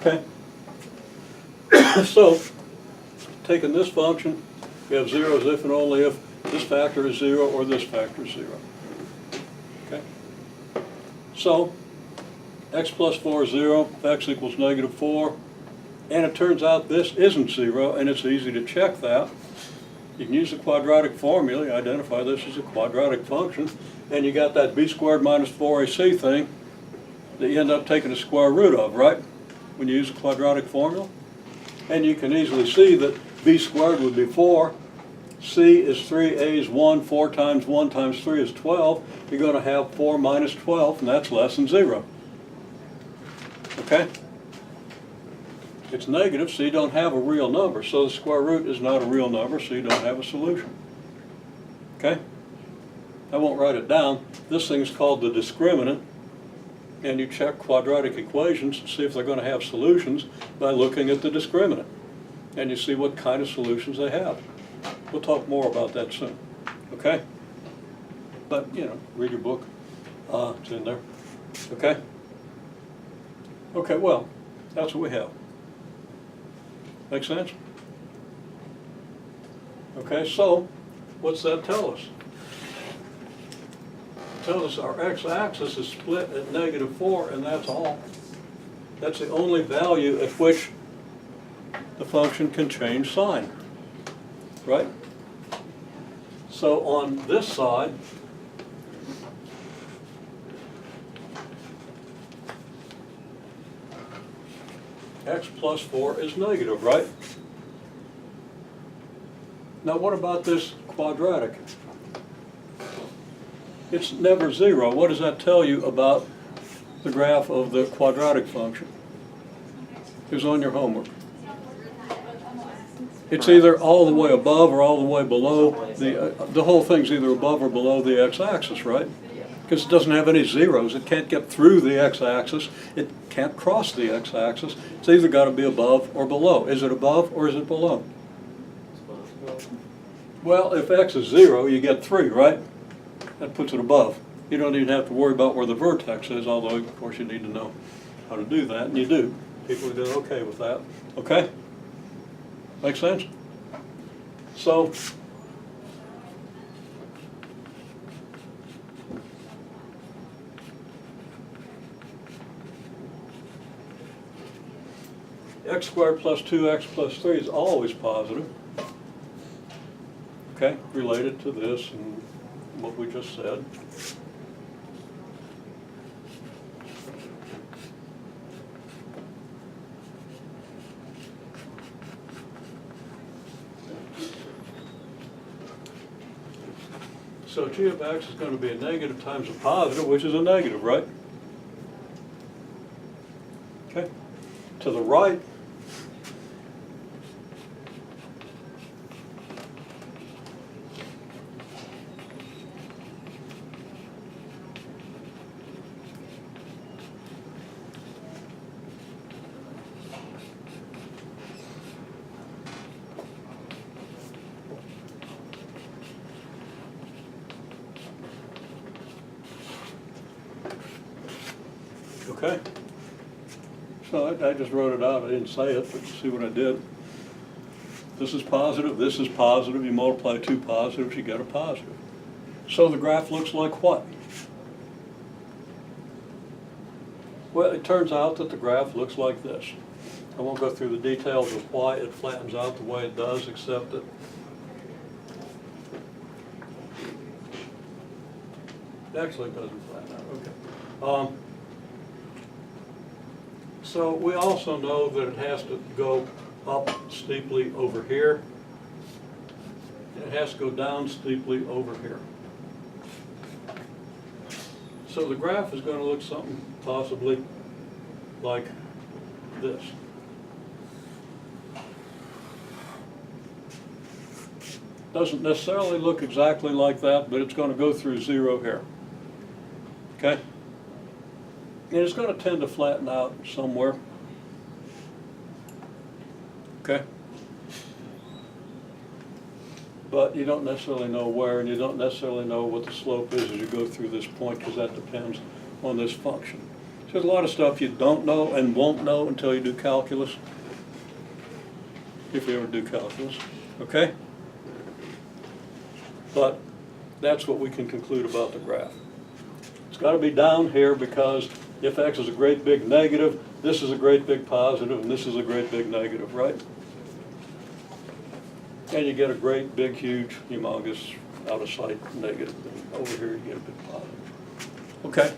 Okay. So, taking this function, we have zeros if and only if this factor is 0 or this factor is 0. Okay. So, x plus 4 is 0, x equals negative 4, and it turns out this isn't 0, and it's easy to check that. You can use the quadratic formula, you identify this as a quadratic function, and you got that b squared minus 4ac thing that you end up taking the square root of, right? When you use the quadratic formula. And you can easily see that b squared would be 4, c is 3, a is 1, 4 times 1 times 3 is 12. You're going to have 4 minus 12, and that's less than 0. Okay? It's negative, so you don't have a real number. So the square root is not a real number, so you don't have a solution. Okay? I won't write it down. This thing is called the discriminant, and you check quadratic equations to see if they're going to have solutions by looking at the discriminant. And you see what kind of solutions they have. We'll talk more about that soon. Okay? But, you know, read your book. It's in there. Okay? Okay, well, that's what we have. Make sense? Okay, so what's that tell us? It tells us our x-axis is split at negative 4, and that's all. That's the only value at which the function can change sign, right? So on this side, x plus 4 is negative, right? Now what about this quadratic? It's never 0. What does that tell you about the graph of the quadratic function? It's on your homework. It's either all the way above or all the way below. The whole thing's either above or below the x-axis, right? Because it doesn't have any zeros. It can't get through the x-axis. It can't cross the x-axis. It's either got to be above or below. Is it above or is it below? Well, if x is 0, you get 3, right? That puts it above. You don't even have to worry about where the vertex is, although, of course, you need to know how to do that, and you do. People are doing okay with that. Okay? Make sense? So, x squared plus 2x plus 3 is always positive. Okay, related to this and what we just said. So g of x is going to be a negative times a positive, which is a negative, right? Okay. To the right, okay? So I just wrote it out. I didn't say it, but see what I did. This is positive, this is positive. You multiply two positives, you get a positive. So the graph looks like what? Well, it turns out that the graph looks like this. I won't go through the details of why it flattens out the way it does, except that it actually doesn't flatten out. Okay. So we also know that it has to go up steeply over here. And it has to go down steeply over here. So the graph is going to look something possibly like this. Doesn't necessarily look exactly like that, but it's going to go through 0 here. Okay? And it's going to tend to flatten out somewhere. Okay? But you don't necessarily know where, and you don't necessarily know what the slope is as you go through this point, because that depends on this function. There's a lot of stuff you don't know and won't know until you do calculus, if you ever do calculus, okay? But that's what we can conclude about the graph. It's got to be down here because if x is a great big negative, this is a great big positive, and this is a great big negative, right? And you get a great big, huge, humongous, out of sight negative. And over here you get a big positive. Okay?